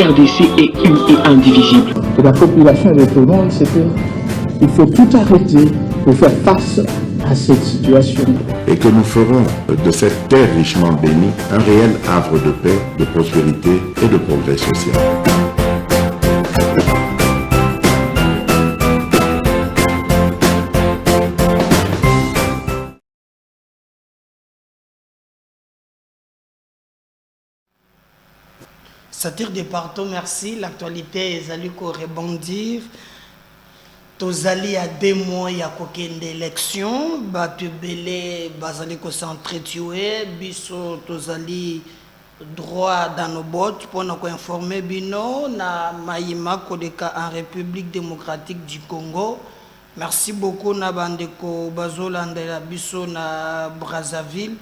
RDC est une et indivisible. Et la population répondante, c'est qu'il faut tout arrêter pour faire face à cette situation. Et que nous ferons de cette terre richement bénie un réel havre de paix, de prospérité et de progrès social. Satire de partout, merci. L'actualité est allée rebondir. Tozali à 2 mois, il y a aucune élection. Batu belé, bazali ko s'entretuer. Biso, tozali droit dans nos bottes pour nous informer bino na maïma kodeka en République démocratique du Congo. Merci beaucoup na bandeko bazolandela biso na Brazzaville.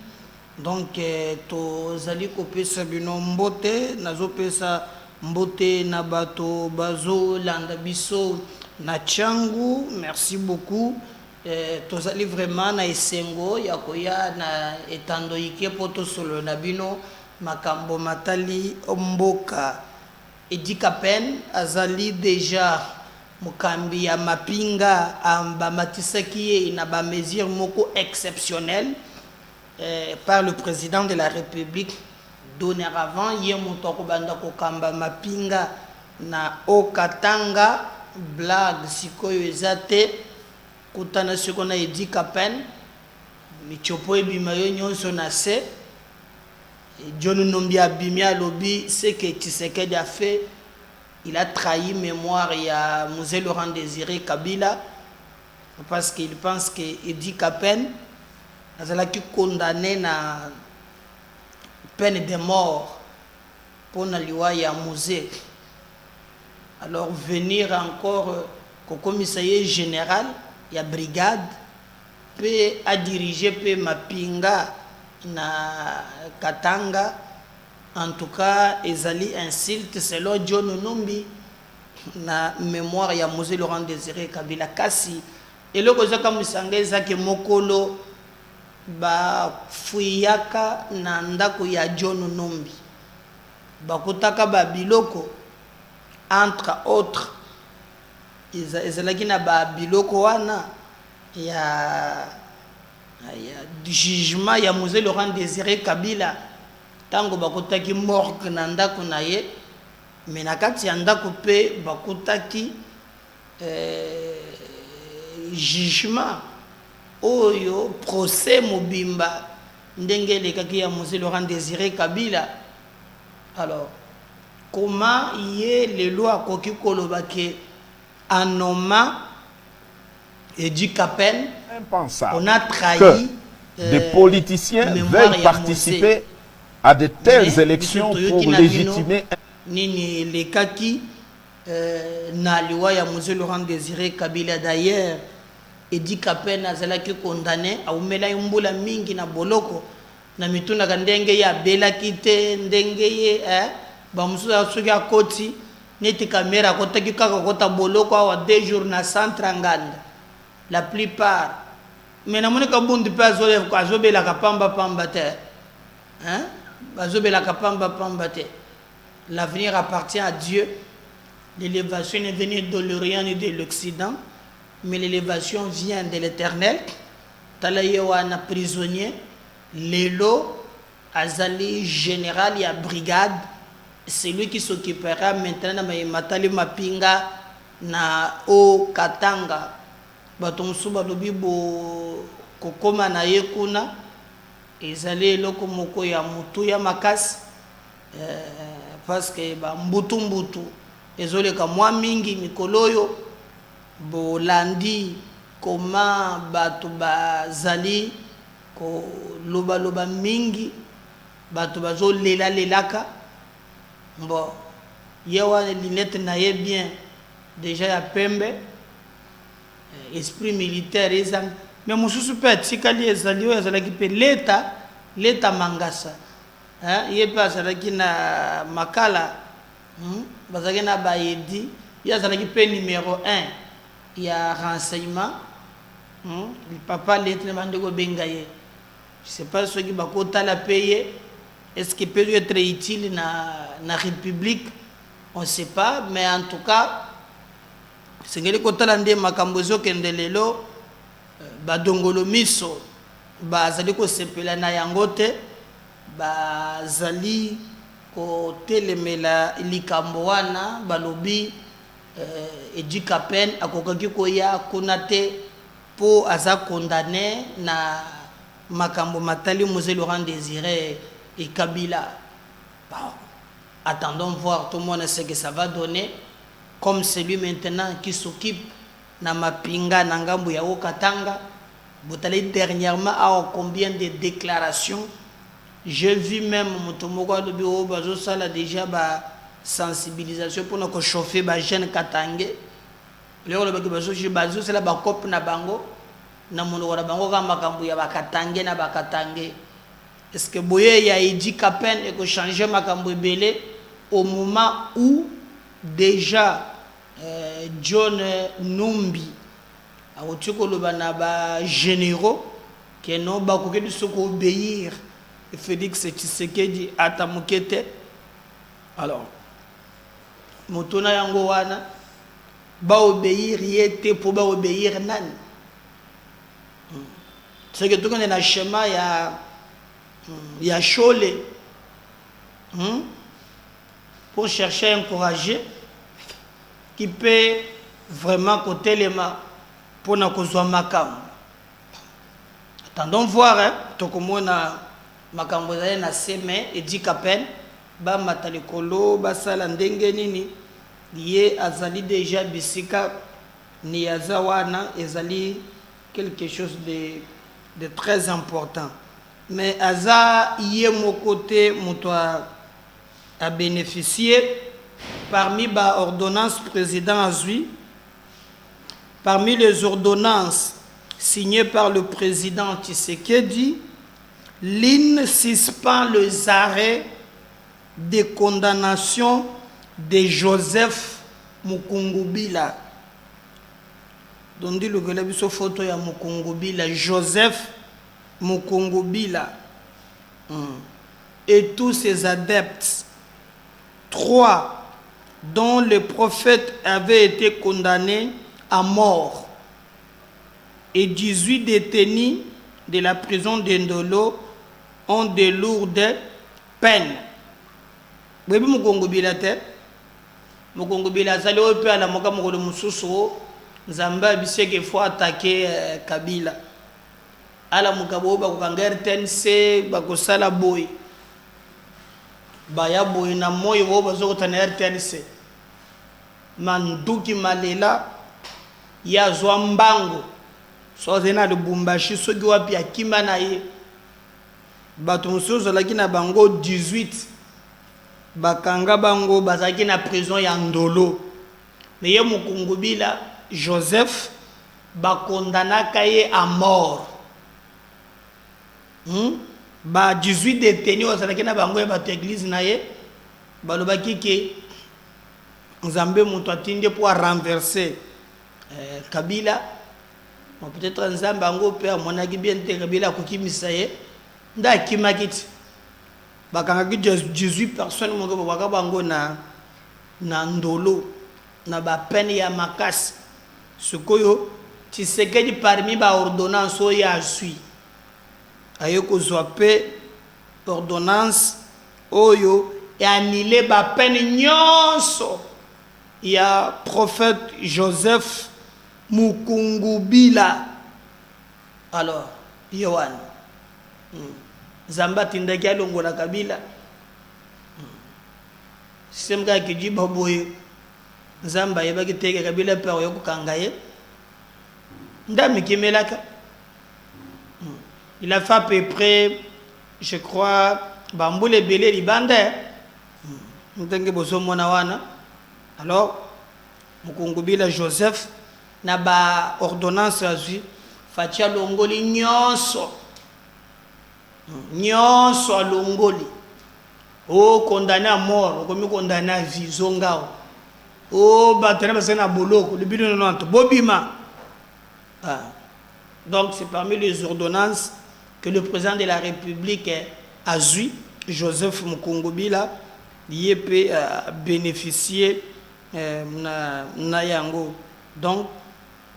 Donc tozali kopesa bino mbote nazopesa mbote na bato bazolanda biso na Tchangu. Merci beaucoup. Tozali vraiment na esengo ya koya na etando ike poto solo na bino makambo matali mboka. Edi Kapen azali déjà mukambi ya mapinga amba matisaki na ba mesure moko exceptionnelle par le président de la République. Dorénavant yé mutoko banda ko kamba mapinga na Okatanga blague sikoyo ezate kutana siko na Edi Kapen michopo ebima yo nyonso na se John Nombia Bimia Lobby, c'est que Tshisekedi a fait, il a trahi mémoire il y a Mosé Laurent Désiré Kabila parce qu'il pense que Edi Kapen a été condamné à peine de mort pour la loi ya Mosé. Alors venir encore au commissariat général, il y a brigade, peut à diriger peut mapinga na Katanga. En tout cas ezali insulte selon John Numbi na mémoire ya Mosé Laurent Désiré Kabila kasi eloko zaka musanga ezake mokolo ba fuyaka na ndako ya John Numbi bakutaka ba biloko entre autres ezalaki na ba biloko wana ya jugement ya Mosé Laurent Désiré Kabila tango bakutaki morgue na ndako na ye mais na kati ya ndako pe bakutaki jugement oyo procès mobimba ndenge elekaki ya Mosé Laurent Désiré Kabila. Alors comment yé les lois koki koloba ke anoma Edi Kapen on a trahi que des politiciens veulent participer à de telles élections pour légitimer nini les kaki na loi ya Mosé Laurent Désiré Kabila. D'ailleurs Edi Kapen azalaki condamné a umela mbula mingi na boloko na mituna ndenge ya bela kite ndenge ye ba musuza soki akoti neti kamera kotaki kaka kota boloko awa 2 jours na centre nganda la plupart mais na moneka bundu pe azobela kapamba pamba te bazobela kapamba pamba te. L'avenir appartient à Dieu. L'élévation n'est venue de l'Orient ni de l'Occident, mais l'élévation vient de l'Éternel. Talayewa na prisonnier, Lelo, Azali général, il y a brigade. C'est lui qui s'occupera maintenant de Matali Mapinga na O Katanga. Batonsu balobi bo kokoma na yekuna. Ezali eloko moko ya mutu ya makasi. Parce que mbutu ezoleka mwa mingi mikoloyo bolandi koma bato bazali ko loba mingi bato bazolela lelaka bon yewa linete na ye bien déjà ya pembe esprit militaire ezang mais mususu pe tikali ezali oyo ezalaki pe leta mangasa ye pe azalaki na makala bazalaki na bayedi ye azalaki pe numéro 1 ya renseignement papa leta bandeko benga ye. Je sais pas ce qui bakotala payer est-ce qu'il peut être utile na république on ne sait pas, mais en tout cas, c'est que les côtés de Makambozo Kendelelo, Badongolo Miso, Bazali ko sepela na yangote, Bazali ko telemela likambo wana, Balobi, Edi Kapen, Akokaki Koya, Konate, po aza condamné na Makambo Matali Mosé Laurent Désiré et Kabila. Bon, attendons voir tout le monde ce que ça va donner. Comme c'est lui maintenant qui s'occupe na mapinga na ngambu ya Okatanga. Botale dernièrement a combien de déclarations. J'ai vu même Mutomoko de bureau bazo sala déjà ba sensibilisation pour nous chauffer ba jeune Katangé. Le baki bazo je bazo c'est la ba cop na bango na mono wala bango ka makambu ya Bakatangé na Bakatangé. Est-ce que boye ya Edi Kapen et que changer makambu belé au moment où déjà John Numbi a ba généraux qui n'ont pas de ce qu'obéir et Félix Tshisekedi atamukete. Alors motona yango wana ba obéir yete pour ba obéir nan. C'est que tout le monde est schéma il y a Cholé pour chercher à encourager qui peut vraiment côté les mains pour na kozwa makam. Attendons voir hein tokomona makambo za na seme Edi Kapen ba matalikolo ba sala ndenge nini lié azali déjà bisika ni azawana ezali quelque chose de très important. Mais Aza y est mon côté, a bénéficié parmi les ordonnances président Azui, parmi les ordonnances signées par le président Tshisekedi, l'IN suspend les arrêts de condamnation de Joseph Mukungubila. Donc, dit le gars a photo de Mukungubila, Joseph Mukungubila et tous ses adeptes, 3 dont le prophète avait été condamné à mort et 18 détenus de la prison d'Endolo ont de lourdes peines. Vous voyez Mukungubila tête Mukungubila sali au peu à la moka mokolo mususu Zamba biseke faut attaquer Kabila. Ala mukabo ba kukanga RTNC ba kosala boy ba ya boy na moyo wo bazo kutana RTNC manduki malela ya zwa mbango so zena Lubumbashi soki wapi akima na ye bato mosusu laki na bango 18 bakanga bango bazaki na prison ya Ndolo mais ye Mukungubila Joseph ba kondanaka ye à mort. Ba 18 détenus au Salakina Bango et bato église naye balobaki ke Nzambe muto atinde pour renverser Kabila. Peut-être Nzambe Bango peut monaki bien te Kabila kokimisa ye nda kimakiti bakangaki 18 personnes mongo baka bango na Ndolo na ba peine ya makasi sukoyo Tshisekedi parmi ba ordonnance oya asui ayoko zoape ordonnance oyo et annulé ba peine nyonso ya prophète Joseph Mukungubila. Alors Yohan Zamba tindaki alongola Kabila semka kiji baboye Zamba yebaki teke Kabila pe yoko kangaye ndami kimelaka. Il a fait à peu près, je crois, Bamboule Belé Libande. Alors, Mukungubila Joseph n'a pas ordonnance à lui. Fatia Longoli nyonso. Nyonso à Longoli. Oh, condamné à mort, comme condamné à vie, Zongao. Oh, battre na boloko, le but de notre Bobima. Donc, c'est parmi les ordonnances que le président de la République a eu, Joseph Mukungubila, yépe bénéficier na yango. Donc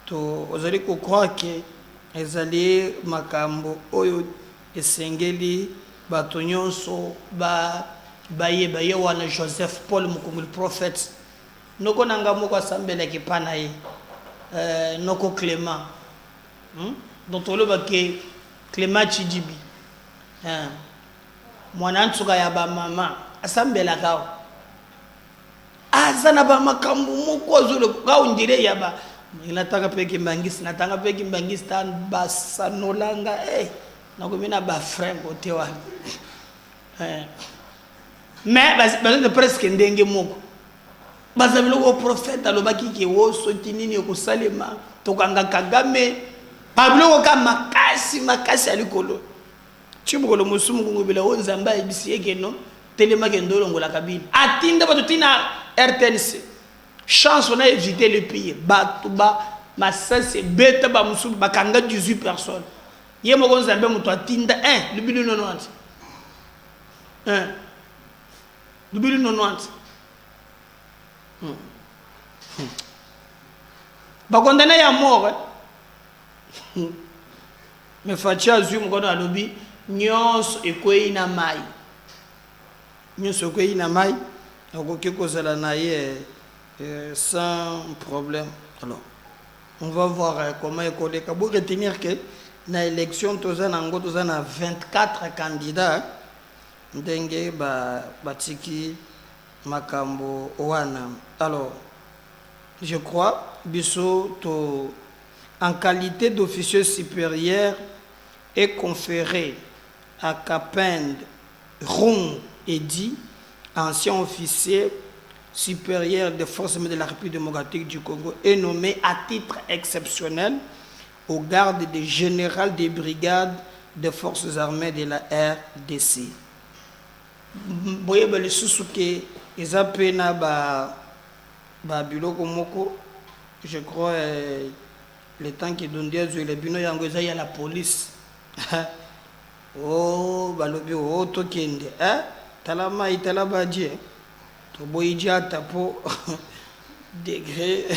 vous allez croire que les alliés makambo oyo esengeli bato nyonso baye wana Joseph Paul Mukunguli prophète noko nanga moko asambela ki pana ye noko Clément donc on le voit que Clément Chidibi mwana ntuka ya ba mama asambela kao azana ba makambo moko zolo kao ndire ya ba nataka peki mbangisi nataka peki mbangisi tan basanolanga nakomina ba frère côté wa mais bas presque ndenge moko bazabilo ko prophète alobaki ke wo sotinini ko salema tokanga Kagame pablo ko kama makasi alikolo chimukolo musumu ngubila wo nzamba ibisi yeke no telema ke ndolo ngola kabila atinda bato tina RTNC chance on a évité le pire batuba masase beta ba musumu bakanga 18 personnes yemo ko nzamba muto atinda 1 lubilo 90 lubilo 90 ba condamné à mort mais fatia zum ko na lobi nyonso ekoyi na mai nyonso ekoyi na mai okoki kozala na ye sans problème. Alors on va voir comment ekoleka pour retenir que na élection tozana ngo tozana 24 candidats ndenge batiki makambo wana. Alors je crois biso to en qualité d'officier supérieur est conféré à Kapend Ron Edi, ancien officier supérieur des forces armées de la République démocratique du Congo, est nommé à titre exceptionnel au garde des général des brigades des forces armées de la RDC. Boye ba lisusuke ezapena ba biloko moko, je crois le temps qui donne Dieu les bino yango za ya la police. Oh balobi o to kende talama itala badie to boyiji atapo degré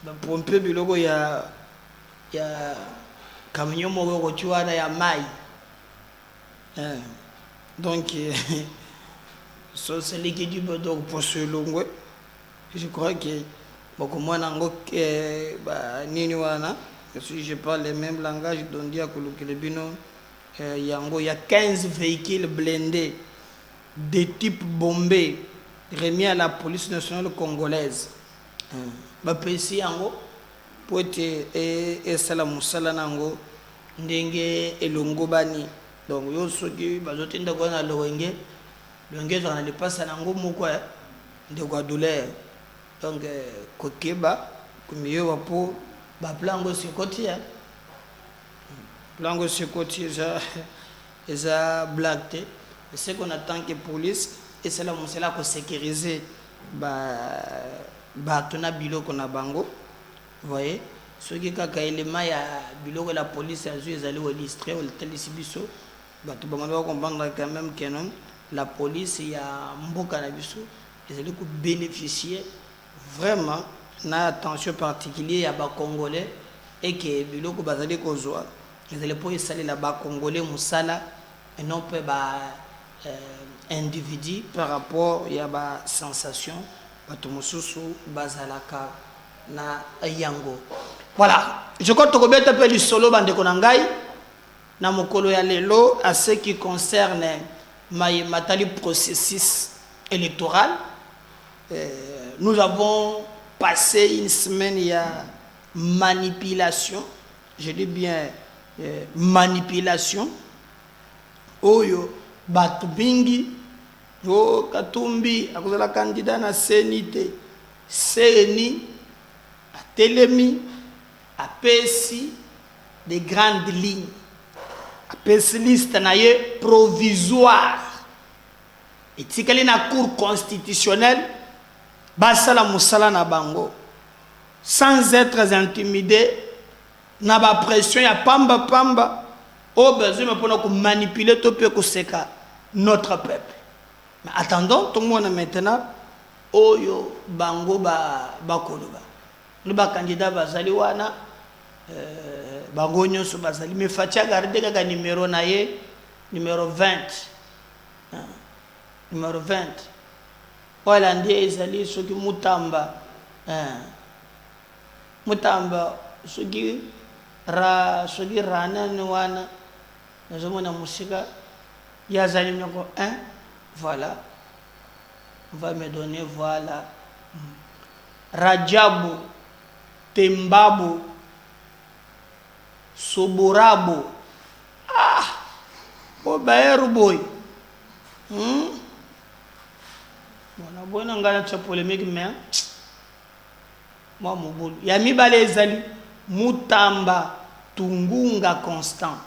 ba pompe biloko ya camion moko ko tuana ya mai donc so c'est l'équipe donc pour ce longue je crois que beaucoup moins nango nini wana si je parle le même langage donc dia ko le bino yango il y a 15 véhicules blindés de type bombé remis à la police nationale congolaise ba pesi yango pour être et salamu sala nango ndenge elongo bani donc yo soki bazotinda ko na lowenge za na le passa nango moko de kwa douleur donc kokeba kumiyo wapo ba plango sikoti plango sikoti eza blague et ce qu'on attend que police et c'est là mon cela pour sécuriser tona biloko na bango voyez ce qui kaka élément ya biloko la police a joué ezali illustré ou telesibiso bato bango comprendre quand même que non la police ya mboka na biso ezali ko bénéficier vraiment na attention particulière ya ba congolais et que biloko bazali kozwa ezali po esali la ba congolais musala et non pas individu par rapport ya ba sensation bato mususu bazalaka na yango. Voilà, je crois que tu peux le solo bande konangai na mokolo ya lelo à ce qui concerne matali processus électoral. Nous avons passé une semaine il y a manipulation, je dis bien manipulation. Oyo batu bingi yo Katumbi akozala candidat na CNT CNI atelemi apesi des grandes lignes apesi liste na ye provisoire etikali na cour constitutionnelle basala musala na bango sans être intimidé na ba pression ya pamba au besoin pour manipuler tout peu que c'est notre peuple. Mais attendons, tout le monde maintenant, oyo bango bakoloba. Nous ba candidat bazali wana bango nyonso bazali mais fatia garder kaka numéro na ye numéro 20. Numéro 20. Voilà ndiye ezali soki mutamba mutamba soki rana ni wana nazomona musika yazali nyoko voilà. On va me donner, voilà. Rajabu, Tembabu, Soborabo. Ah! Obaeru boy. Bon, on a ngala tcha polémique, mais moi, mon boulot. Yami Balezali, Mutamba, Tungunga Constant.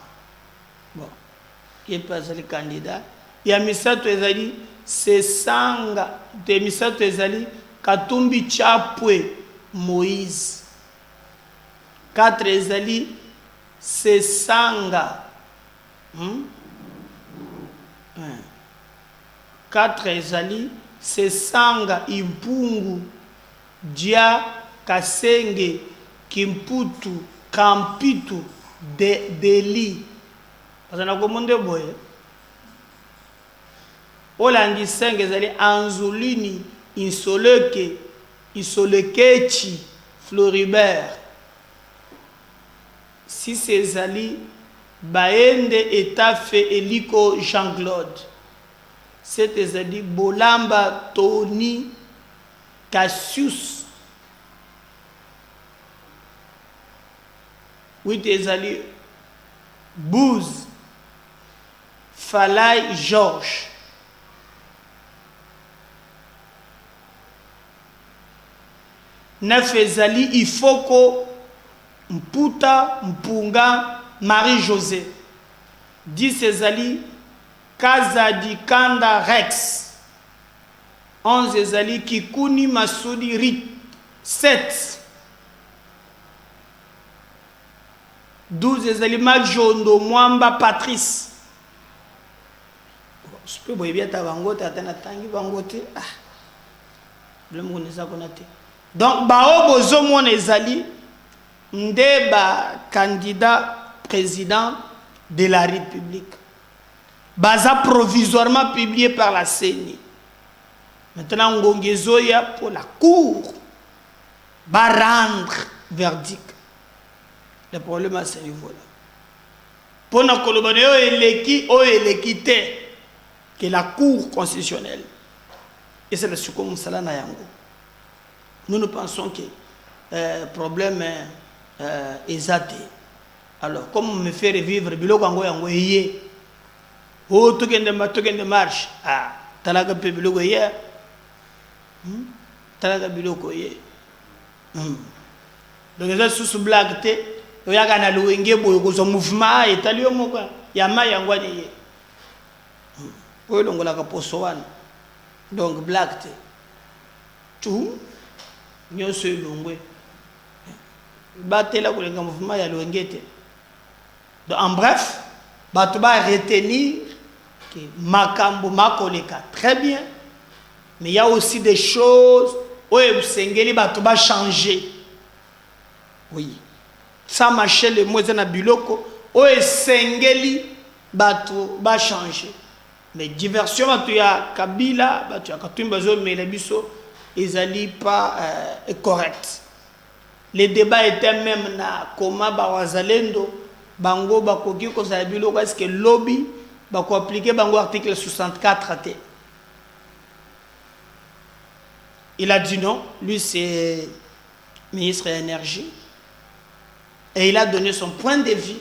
Bon, qui est pas le candidat. Yami Sato Ezali, c'est Sanga, de Misato Ezali, Katumbi Chapwe, Moïse. 4 Ezali, c'est Sanga. 4 Ezali, c'est Sanga, Impungu, Dia, Kasenge, Kimputu, Kampitu, Deli. Parce qu'on a commandé boy. Olandi 5 ezali Anzulini, Insoleke, Insolekechi, Floribert. 6 ezali Baende Etafe Eliko Jean-Claude. 7 ezali Bolamba Tony Cassius. 8 ezali Bouz Falay Georges. 9 ezali Ifoko Mputa Mpunga Marie-José. 10 ezali Kazadi Kanda Rex. 11 ezali Kikuni Masudi Rit. 7 12 ezali Majondo Mwamba Patrice. Je peux boire bien ta bangote atana tangi bangote. Ah. Blum connaissa konate. Donc bao bozo mon ezali ndeba candidat président de la République. Baza provisoirement publié par la CENI. Maintenant ngongezoya pour la cour va rendre verdict. Le problème à ce niveau-là. Pour nous colombiens, que la cour constitutionnelle. Et c'est le succombe Sala Nayango. Nous pensons que le problème est zaté. Alors, comme on me fait revivre, bilo kango yango yé. Oh, token de marche. Ah, talaga pe bilo go yé. Talaga bilo go yé. Donc, les gens sous blague te. Oyaga na luenge boyo ko mouvement etalio moko ya mayango ni yé. Oyo longola ka poso wana. Donc, blague te. Tout. Nous sommes longués. Batela le mouvement ya loengete. Donc en bref, batuba retenir que makambo makoleka très bien, mais il y a aussi des choses où sengeli batuba changer. Oui. Ça marche le mois na biloko où sengeli batu ba changer. Mais diversion batu ya Kabila, batu ya Katumba zo melebiso ezali pas correct. Les débats étaient même na comment Bawazalendo bango bakoki ko za biloko est-ce que lobby bako appliquer bango article 64 AT. Il a dit non, lui c'est ministre de l'énergie et il a donné son point de vue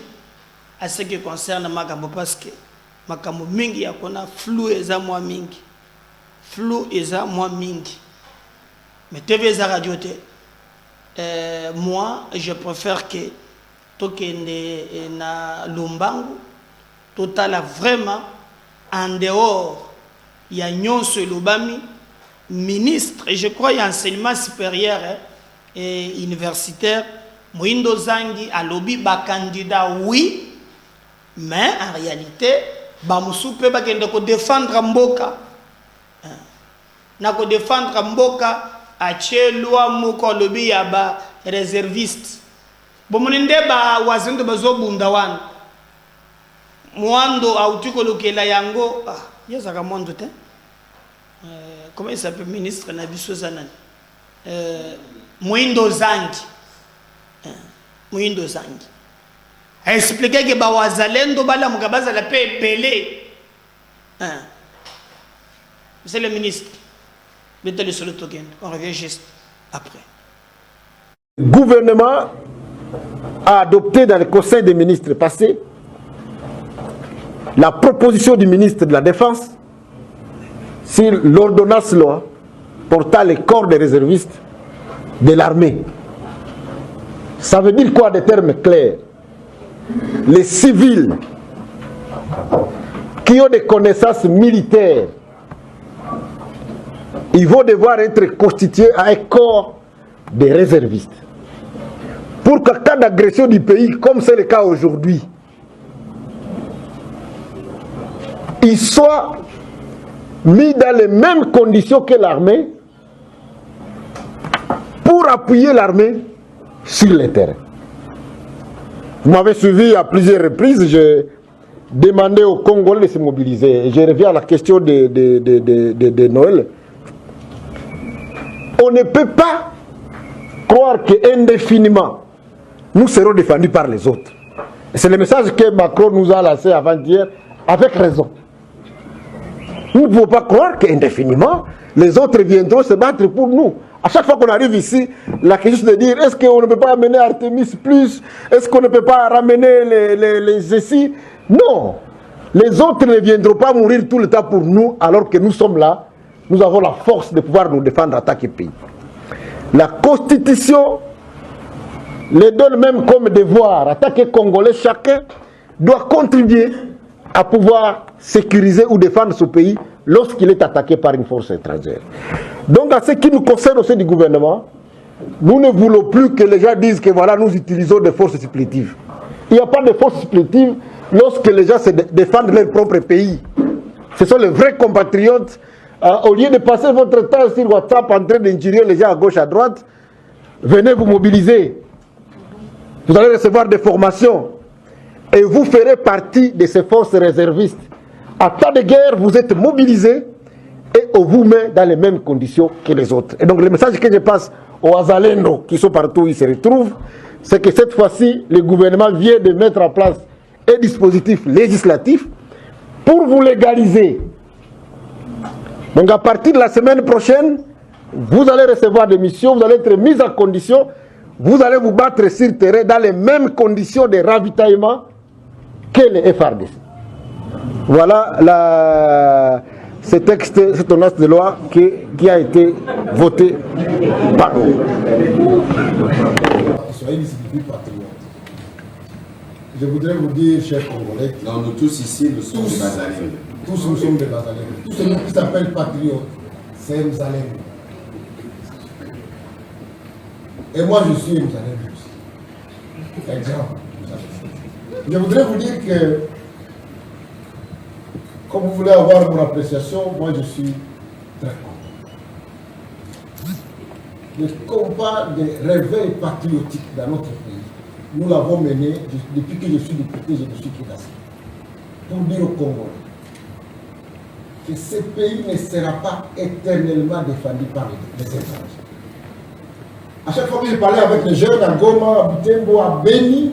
à ce qui concerne makambo parce que makambo mingi yakona flou eza moi mingi. Flou eza moi mingi. Mais TV radio moi je préfère que tokende na Lumbangu total vraiment en dehors il y a nyonso lobami ministre et je crois il y a enseignement supérieur et universitaire Moindo Zangi a lobby ba candidat oui mais en réalité ba musupe ba kende ko défendre mboka na ko défendre mboka achelwa moko lobi ya ba réserviste bomoni ndeba wazendo bazobunda wana mwando autiko lokela yango yezaka mwando te comment il s'appelle ministre na biso zanani Mwindo Zangi a expliqué que ba wazalendo bala mukabaza la paix belé monsieur le ministre mettez-le sur le token on revient juste après. Le gouvernement a adopté dans le conseil des ministres passé la proposition du ministre de la Défense sur l'ordonnance loi portant les corps des réservistes de l'armée. Ça veut dire quoi des termes clairs? Les civils qui ont des connaissances militaires, ils vont devoir être constitués à un corps de réservistes. Pour qu'en cas d'agression du pays, comme c'est le cas aujourd'hui, ils soient mis dans les mêmes conditions que l'armée pour appuyer l'armée sur le terrain. Vous m'avez suivi à plusieurs reprises, j'ai demandé aux Congolais de se mobiliser. Et je reviens à la question de Noël. On ne peut pas croire qu'indéfiniment, nous serons défendus par les autres. C'est le message que Macron nous a lancé avant-hier, avec raison. Nous ne pouvons pas croire qu'indéfiniment, les autres viendront se battre pour nous. À chaque fois qu'on arrive ici, la question est de dire, est-ce qu'on ne peut pas amener Artemis plus? Est-ce qu'on ne peut pas ramener les ESI? Non. Les autres ne viendront pas mourir tout le temps pour nous, alors que nous sommes là. Nous avons la force de pouvoir nous défendre, attaquer le pays. La Constitution les donne même comme devoir. Attaquer Congolais, chacun doit contribuer à pouvoir sécuriser ou défendre ce pays lorsqu'il est attaqué par une force étrangère. Donc, à ce qui nous concerne au sein du gouvernement, nous ne voulons plus que les gens disent que voilà, nous utilisons des forces supplétives. Il n'y a pas de forces supplétives lorsque les gens se défendent leur propre pays. Ce sont les vrais compatriotes. Au lieu de passer votre temps sur WhatsApp en train d'injurier les gens à gauche, à droite, venez vous mobiliser. Vous allez recevoir des formations et vous ferez partie de ces forces réservistes. En temps de guerre, vous êtes mobilisés et on vous met dans les mêmes conditions que les autres. Et donc le message que je passe aux Azalendo qui sont partout où ils se retrouvent, c'est que cette fois-ci, le gouvernement vient de mettre en place un dispositif législatif pour vous légaliser. Donc à partir de la semaine prochaine, vous allez recevoir des missions, vous allez être mis en condition, vous allez vous battre sur le terrain dans les mêmes conditions de ravitaillement que les FRDC. Voilà ce texte, cette ordonnance de loi qui a été voté par nous. Soyez des patriotes. Je voudrais vous dire, chers Congolais, non, nous tous ici, nous sommes des Bazalènes. Tous nous sommes des Bazalènes. Tous ceux qui s'appellent patriotes, c'est Mzalène. Et moi, je suis Mzalène aussi. Exemple. Je voudrais vous dire que, comme vous voulez avoir mon appréciation, moi je suis très content. Le combat de réveil patriotique dans notre pays, nous l'avons mené depuis que je suis député, je suis Kidassi, pour dire aux Congolais que ce pays ne sera pas éternellement défendu par les étrangers. À chaque fois que je parlais avec les jeunes à Goma, à Butembo, à Beni,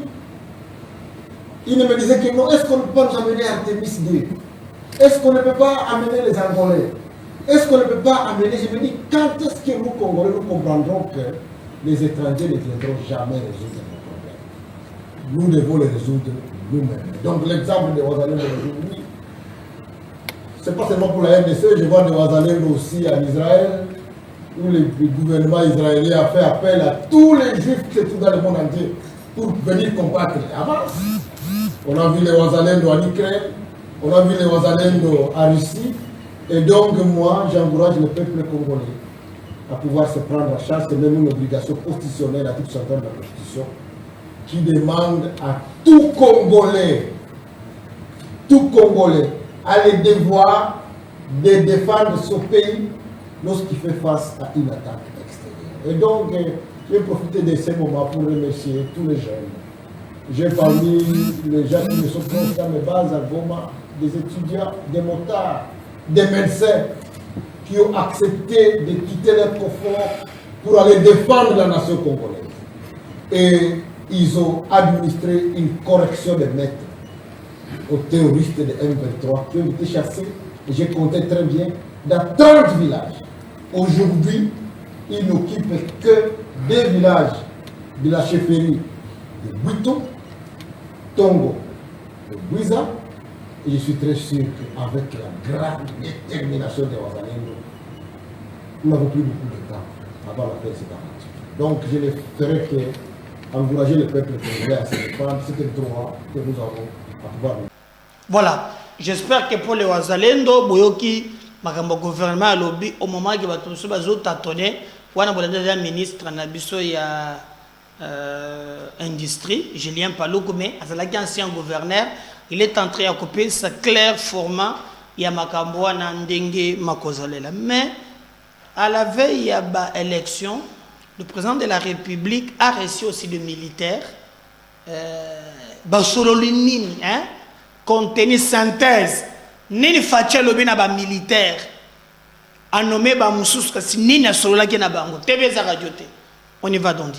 ils me disaient que non, est-ce qu'on ne peut pas nous amener Artemis 2? Est-ce qu'on ne peut pas amener les Angolais? Est-ce qu'on ne peut pas amener... Je me dis, quand est-ce que nous, Congolais, nous comprendrons que les étrangers ne viendront jamais résoudre nos problèmes? Nous devons les résoudre nous-mêmes. Donc l'exemple de Ouazalendo aujourd'hui, ce n'est pas seulement pour la RDC, je vois de Ouazalendo aussi en Israël, où le gouvernement israélien a fait appel à tous les juifs qui se trouvent dans le monde entier pour venir combattre les Hamas. On a vu les Ouazalendo en Ukraine, on a vu les Ouazalendo en Russie, et donc moi j'encourage le peuple congolais à pouvoir se prendre en charge, c'est même une obligation constitutionnelle, l'article 61 de la Constitution, qui demande à tout Congolais, a le devoir de défendre son pays lorsqu'il fait face à une attaque extérieure. Et donc, je vais profiter de ces moments pour remercier tous les jeunes. J'ai parmi les gens qui me sont proches dans mes bases à Goma, des étudiants, des motards, des médecins qui ont accepté de quitter leur confort pour aller défendre la nation congolaise. Et ils ont administré une correction de maître aux terroristes de M23 qui ont été chassés, et j'ai compté très bien, dans 30 villages. Aujourd'hui, ils n'occupent que 2 villages de la chefferie de Buito, Tongo, de Bouiza, et je suis très sûr qu'avec la grande détermination des Wazalendo, nous n'avons plus beaucoup de temps avant la paix séparatiste. Donc je ne ferai qu'encourager le peuple congolais à se défendre, c'est le droit que nous avons à pouvoir. Voilà, j'espère que pour les Wazalendo, Boyoki, Makambo gouvernement à lobby, au moment que Batonso Bazo tâtonné, Wana Bolanda ministre Nabiso ya industrie, Julien Paloukoume, Azalaki ancien gouverneur, il est en train de couper sa clair format, il y a Makambo Nandenge Makozalela. Mais à la veille de l'élection, le président de la République a reçu aussi des militaires. Basololinini, contenu synthèse, nini fatia lobi na ba militaire, a nommé ba moussous kasi nini solola ki na bango. TV za radio te. On y va donc.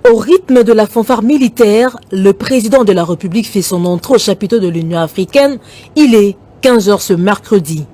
Au rythme de la fanfare militaire, le président de la République fait son entrée au chapiteau de l'Union africaine. Il est 15 h ce mercredi.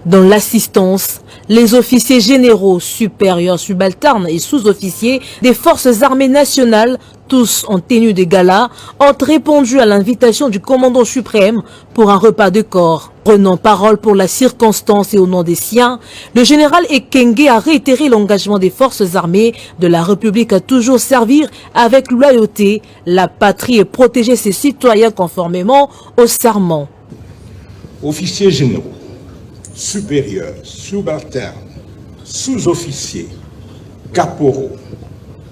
Dans l'assistance, les officiers généraux, supérieurs, subalternes et sous-officiers des forces armées nationales, tous en tenue de gala, ont répondu à l'invitation du commandant suprême pour un repas de corps. Prenant parole pour la circonstance et au nom des siens, le général Ekenge a réitéré l'engagement des forces armées de la République à toujours servir avec loyauté la patrie et protéger ses citoyens conformément au serment. Officiers généraux, supérieurs, subalternes, sous-officiers, caporaux,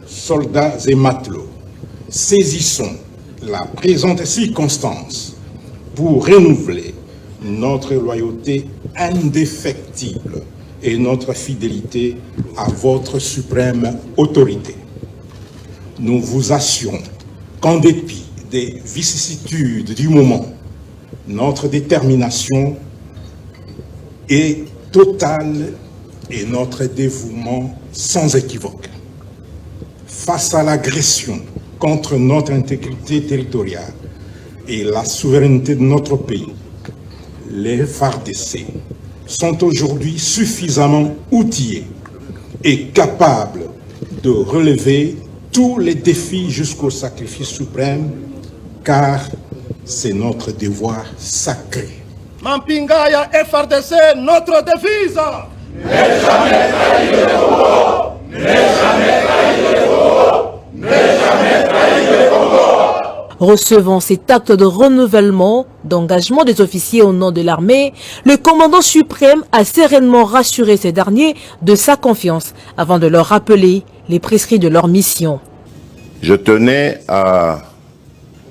soldats et matelots, saisissons la présente circonstance pour renouveler notre loyauté indéfectible et notre fidélité à votre suprême autorité. Nous vous assurons qu'en dépit des vicissitudes du moment, notre détermination est totale et notre dévouement sans équivoque. Face à l'agression contre notre intégrité territoriale et la souveraineté de notre pays, les FARDC sont aujourd'hui suffisamment outillés et capables de relever tous les défis jusqu'au sacrifice suprême, car c'est notre devoir sacré. Mampingaya FARDC, notre devise. Ne jamais trahir le Congo. Ne jamais trahir le Congo. Ne jamais trahir le Congo. Recevant cet acte de renouvellement, d'engagement des officiers au nom de l'armée, le commandant suprême a sereinement rassuré ces derniers de sa confiance avant de leur rappeler les prescrits de leur mission. Je tenais à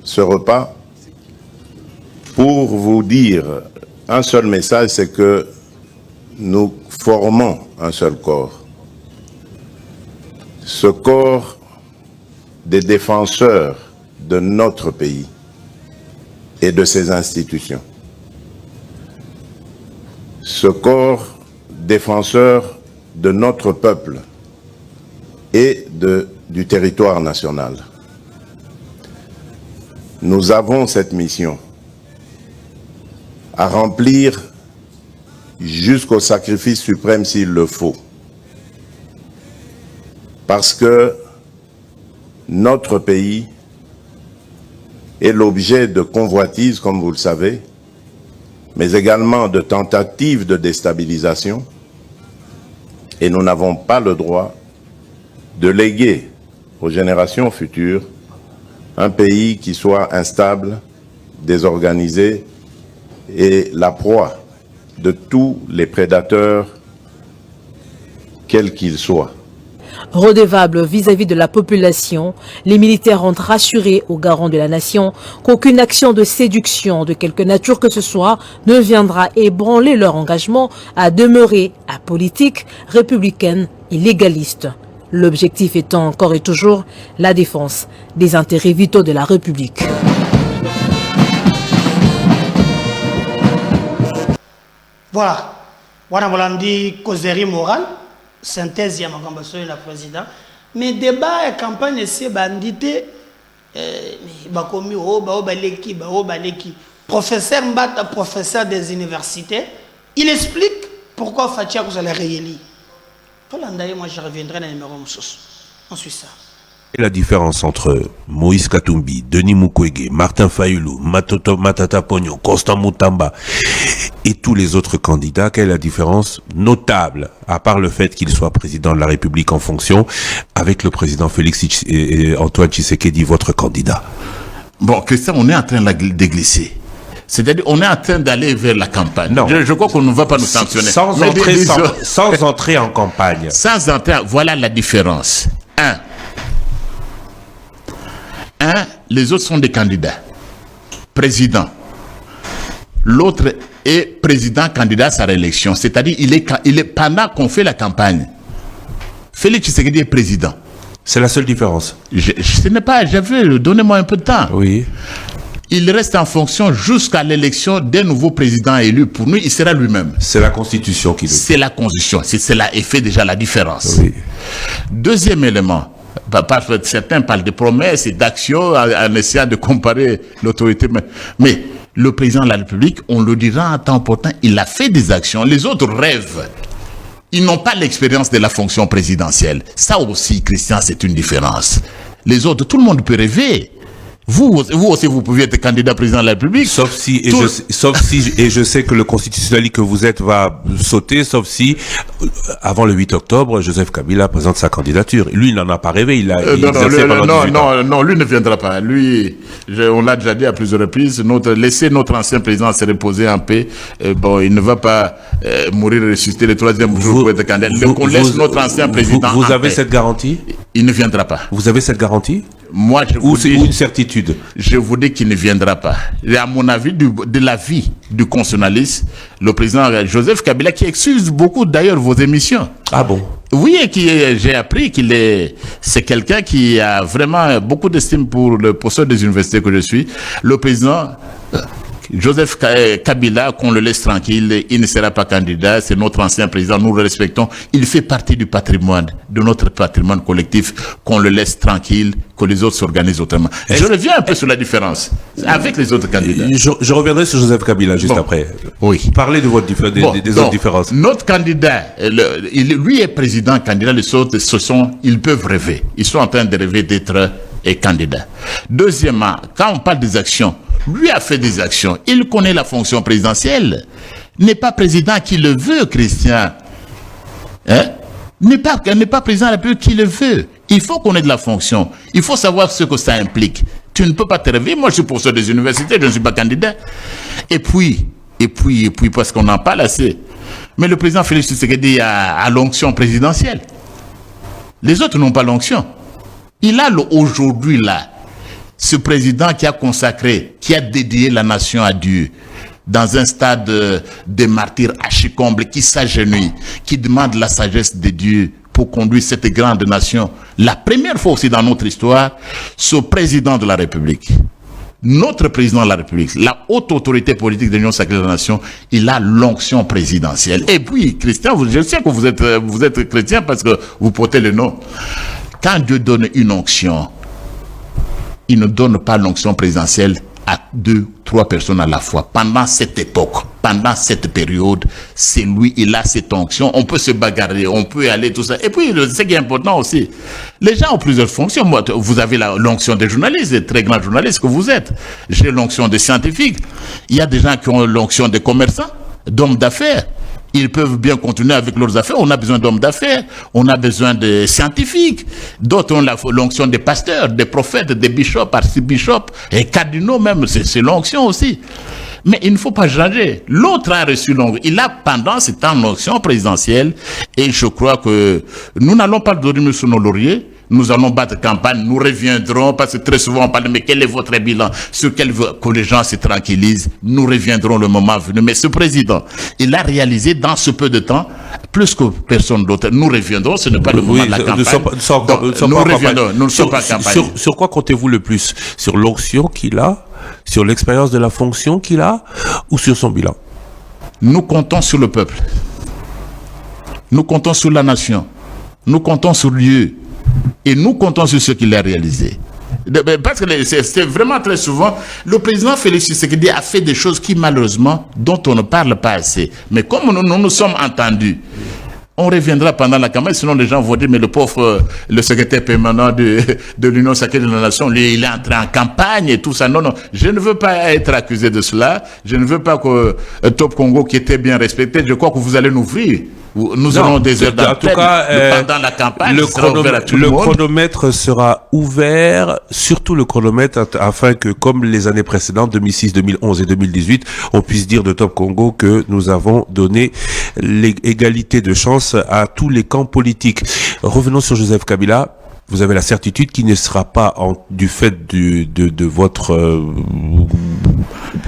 ce repas pour vous dire un seul message, c'est que nous formons un seul corps. Ce corps des défenseurs de notre pays et de ses institutions. Ce corps défenseur de notre peuple et du territoire national. Nous avons cette mission à remplir jusqu'au sacrifice suprême s'il le faut. Parce que notre pays est l'objet de convoitises, comme vous le savez, mais également de tentatives de déstabilisation, et nous n'avons pas le droit de léguer aux générations futures un pays qui soit instable, désorganisé et la proie de tous les prédateurs, quels qu'ils soient. Redevables vis-à-vis de la population, les militaires ont rassuré aux garants de la nation qu'aucune action de séduction de quelque nature que ce soit ne viendra ébranler leur engagement à demeurer apolitique, républicaine et légaliste. L'objectif étant encore et toujours la défense des intérêts vitaux de la République. Voilà. Voilà, voilà, on dit causerie morale, synthèse, il y a ma président. Mais débat et campagne, c'est bandité. Professeur Mbata, professeur des universités, il explique pourquoi Fatia vous allez réélire. Moi, je reviendrai dans le numéro Ensuite ça. Et la différence entre Moïse Katumbi, Denis Mukwege, Martin Fayulu, Matata Pogno, Constant Moutamba et tous les autres candidats, quelle est la différence notable, à part le fait qu'il soit président de la République en fonction, avec le président Félix et Antoine Tshisekedi, votre candidat? Bon, Christian, on est en train de glisser. C'est-à-dire, on est en train d'aller vers la campagne. Non. Je crois qu'on ne va pas nous sanctionner. Sans entrer en campagne. Sans entrer, voilà la différence. Les autres sont des candidats. Président. L'autre est président candidat à sa réélection. C'est-à-dire, il est pendant qu'on fait la campagne. Félix Tshisekedi est président. C'est la seule différence. Ce n'est pas, donnez-moi un peu de temps. Oui. Il reste en fonction jusqu'à l'élection d'un nouveau président élu. Pour nous, il sera lui-même. C'est la Constitution qui le dit. C'est la Constitution. C'est cela et fait déjà la différence. Oui. Deuxième élément, parce que certains parlent de promesses et d'actions en essayant de comparer l'autorité. Mais le président de la République, on le dira en temps important, il a fait des actions. Les autres rêvent. Ils n'ont pas l'expérience de la fonction présidentielle. Ça aussi, Christian, c'est une différence. Les autres, tout le monde peut rêver. Vous aussi, vous pouvez être candidat président de la République. Sauf si, et je sais que le constitutionnaliste que vous êtes va sauter, sauf si, avant le 8 octobre, Joseph Kabila présente sa candidature. Lui, il n'en a pas rêvé, il non, lui ne viendra pas. Lui, on l'a déjà dit à plusieurs reprises, laisser notre ancien président se reposer en paix. Il ne va pas mourir et ressusciter le troisième jour pour être candidat. Donc on laisse notre ancien président Vous avez cette garantie? Il ne viendra pas. Vous avez cette garantie? Moi, c'est une certitude. Je vous dis qu'il ne viendra pas. Et à mon avis, de l'avis du constitutionnaliste, le président Joseph Kabila, qui excuse beaucoup d'ailleurs vos émissions. Ah bon? Oui, et j'ai appris c'est quelqu'un qui a vraiment beaucoup d'estime pour le professeur des universités que je suis. Le président Joseph Kabila, qu'on le laisse tranquille, il ne sera pas candidat, c'est notre ancien président, nous le respectons. Il fait partie du patrimoine, de notre patrimoine collectif, qu'on le laisse tranquille, que les autres s'organisent autrement. Je reviens un peu sur la différence avec les autres candidats. Je reviendrai sur Joseph Kabila juste après. Oui. Parlez de votre des autres différences. Notre candidat, lui est président, candidat, les autres, ils peuvent rêver. Ils sont en train de rêver d'être candidat. Deuxièmement, quand on parle des actions, lui a fait des actions. Il connaît la fonction présidentielle. N'est pas président qui le veut, Christian. N'est pas président de la République qui le veut. Il faut connaître la fonction. Il faut savoir ce que ça implique. Tu ne peux pas te rêver. Moi, je suis professeur des universités, je ne suis pas candidat. Et puis, parce qu'on en parle assez. Mais le président Félix Tshisekedi a l'onction présidentielle. Les autres n'ont pas l'onction. Il a aujourd'hui là, ce président qui a consacré, qui a dédié la nation à Dieu, dans un stade de martyrs archi-comble, qui s'agenouille, qui demande la sagesse de Dieu pour conduire cette grande nation. La première fois aussi dans notre histoire, ce président de la République, notre président de la République, la haute autorité politique de l'Union sacrée de la nation, il a l'onction présidentielle. Et puis, Christian, je sais que vous êtes chrétien parce que vous portez le nom. Quand Dieu donne une onction, il ne donne pas l'onction présidentielle à 2, 3 personnes à la fois. Pendant cette époque, pendant cette période, c'est lui, il a cette onction. On peut se bagarrer, on peut aller, tout ça. Et puis, ce qui est important aussi, les gens ont plusieurs fonctions. Moi, vous avez l'onction des journalistes, des très grands journalistes que vous êtes. J'ai l'onction des scientifiques. Il y a des gens qui ont l'onction des commerçants, d'hommes d'affaires. Ils peuvent bien continuer avec leurs affaires. On a besoin d'hommes d'affaires, on a besoin de scientifiques. D'autres ont l'onction des pasteurs, des prophètes, des bishops, archibishops, et cardinaux même, c'est l'onction aussi. Mais il ne faut pas changer. L'autre a reçu l'ongle. Il a, pendant cette élection présidentielle, et je crois que nous n'allons pas dormir sur nos lauriers. Nous allons battre campagne, nous reviendrons, parce que très souvent on parle, mais quel est votre bilan? Sur quel que les gens se tranquillisent, nous reviendrons le moment venu. Mais ce président, il a réalisé dans ce peu de temps, plus que personne d'autre. Nous reviendrons, ce n'est pas le moment de la campagne. Nous reviendrons, nous ne sommes pas en campagne. Sur quoi comptez-vous le plus? Sur l'onction qu'il a, sur l'expérience de la fonction qu'il a, ou sur son bilan? Nous comptons sur le peuple. Nous comptons sur la nation. Nous comptons sur Dieu. Et nous comptons sur ce qu'il a réalisé. Parce que c'est vraiment très souvent, le président Félix Tshisekedi a fait des choses qui malheureusement, dont on ne parle pas assez. Mais comme nous nous sommes entendus, on reviendra pendant la campagne, sinon les gens vont dire, mais le pauvre, le secrétaire permanent de l'Union sacrée de la Nation, lui, il est entré en campagne et tout ça. Non, je ne veux pas être accusé de cela. Je ne veux pas que Top Congo, qui était bien respecté, je crois que vous allez l'ouvrir. Nous aurons des heures d'antenne pendant la campagne. Le chronomètre sera ouvert, surtout le chronomètre, afin que, comme les années précédentes, 2006, 2011 et 2018, on puisse dire de Top Congo que nous avons donné l'égalité de chance à tous les camps politiques. Revenons sur Joseph Kabila. Vous avez la certitude qu'il ne sera pas du fait de votre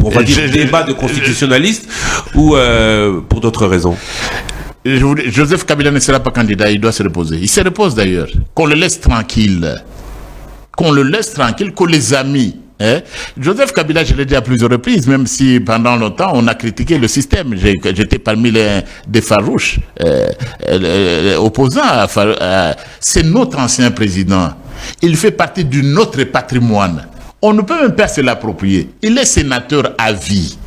on va dire débat de constitutionnaliste ou pour d'autres raisons? Joseph Kabila ne sera pas candidat, il doit se reposer. Il se repose d'ailleurs. Qu'on le laisse tranquille. Qu'on le laisse tranquille, que les amis. Joseph Kabila, je l'ai dit à plusieurs reprises, même si pendant longtemps on a critiqué le système. J'étais parmi des farouches opposants à c'est notre ancien président. Il fait partie de notre patrimoine. On ne peut même pas se l'approprier. Il est sénateur à vie.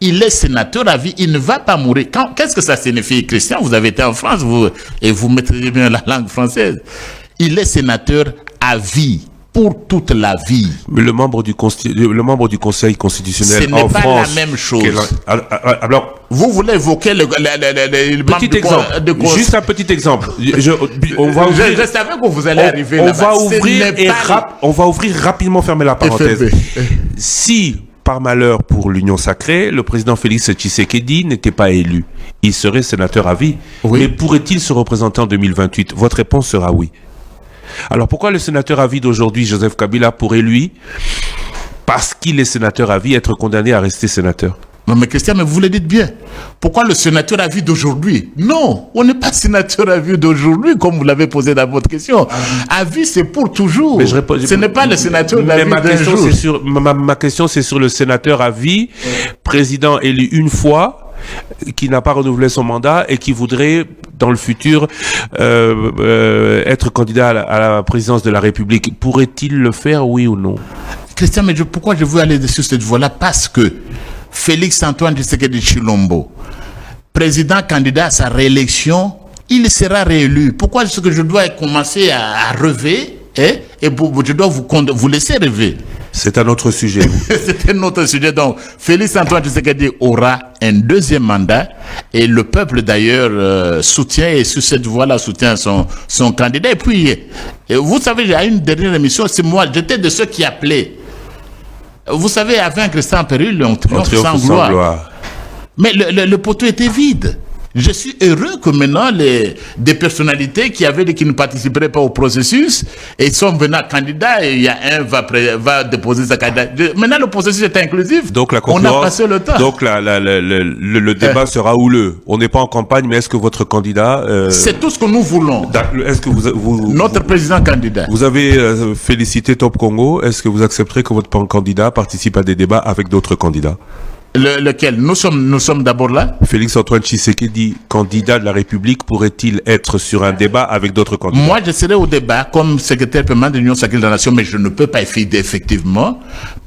Il est sénateur à vie, il ne va pas mourir. Qu'est-ce que ça signifie, Christian? Vous avez été en France, et vous maîtrisez bien la langue française. Il est sénateur à vie, pour toute la vie. Mais le membre du Conseil constitutionnel en France... Ce n'est pas la même chose. Alors, vous voulez évoquer le petit exemple. Juste un petit exemple. Je savais que vous allez arriver là-bas. On va ouvrir rapidement, fermer la parenthèse. Si... par malheur pour l'Union sacrée, le président Félix Tshisekedi n'était pas élu. Il serait sénateur à vie. Oui. Mais pourrait-il se représenter en 2028? Votre réponse sera oui. Alors pourquoi le sénateur à vie d'aujourd'hui, Joseph Kabila, pourrait lui, parce qu'il est sénateur à vie, être condamné à rester sénateur? Non mais Christian, mais vous le dites bien. Pourquoi le sénateur à vie d'aujourd'hui? Non, on n'est pas sénateur à vie d'aujourd'hui, comme vous l'avez posé dans votre question. À vie, c'est pour toujours. Mais ce n'est pas le sénateur à vie d'un jour. Ma question, c'est sur le sénateur à vie, président élu une fois, qui n'a pas renouvelé son mandat et qui voudrait, dans le futur, être candidat à la présidence de la République. Pourrait-il le faire, oui ou non? Christian, mais pourquoi je veux aller sur cette voie-là? Parce que Félix Antoine Tshisekedi Tshilombo, président candidat à sa réélection, il sera réélu. Pourquoi est-ce que je dois commencer à rêver et je dois vous laisser rêver? C'est un autre sujet. C'est un autre sujet. Donc, Félix Antoine Tshisekedi aura un deuxième mandat et le peuple d'ailleurs soutient, et sur cette voie-là soutient son candidat. Et puis, vous savez, il y a une dernière émission, c'est moi, j'étais de ceux qui appelaient. Vous savez, à vaincre sans péril, on triomphe sans gloire. Mais le poteau était vide. Je suis heureux que maintenant, des personnalités qui ne participeraient pas au processus, et sont venus candidats, et il y a un va déposer sa candidature. Maintenant, le processus est inclusif. Donc, on a passé le temps. Donc, le débat sera houleux. On n'est pas en campagne, mais est-ce que votre candidat... C'est tout ce que nous voulons. Est-ce que notre président candidat. Vous avez félicité Top Congo. Est-ce que vous accepterez que votre candidat participe à des débats avec d'autres candidats? Lequel? Nous sommes d'abord là. Félix Antoine Tshisekedi, candidat de la République, pourrait-il être sur un débat avec d'autres candidats? Moi, je serai au débat comme secrétaire permanent de l'Union sacrée de la Nation, mais je ne peux pas effectivement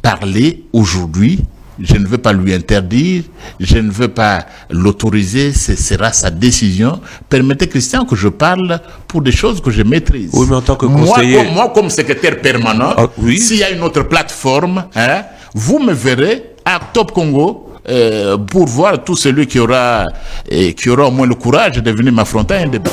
parler aujourd'hui. Je ne veux pas lui interdire, je ne veux pas l'autoriser, ce sera sa décision. Permettez, Christian, que je parle pour des choses que je maîtrise. Oui, mais en tant que conseiller... Moi comme secrétaire permanent, s'il y a une autre plateforme, vous me verrez à Top Congo pour voir tout celui qui aura au moins le courage de venir m'affronter à un débat.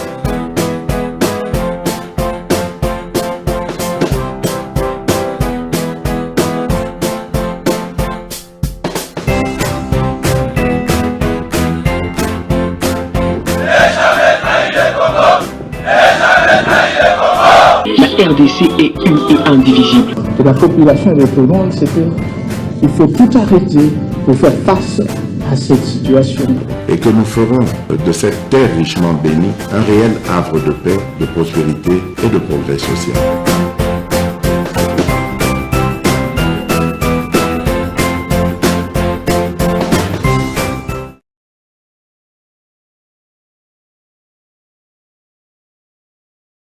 RDC est une et indivisible. De la population et de tout le monde, c'est qu'il faut tout arrêter pour faire face à cette situation. Et que nous ferons de cette terre richement bénie un réel havre de paix, de prospérité et de progrès social.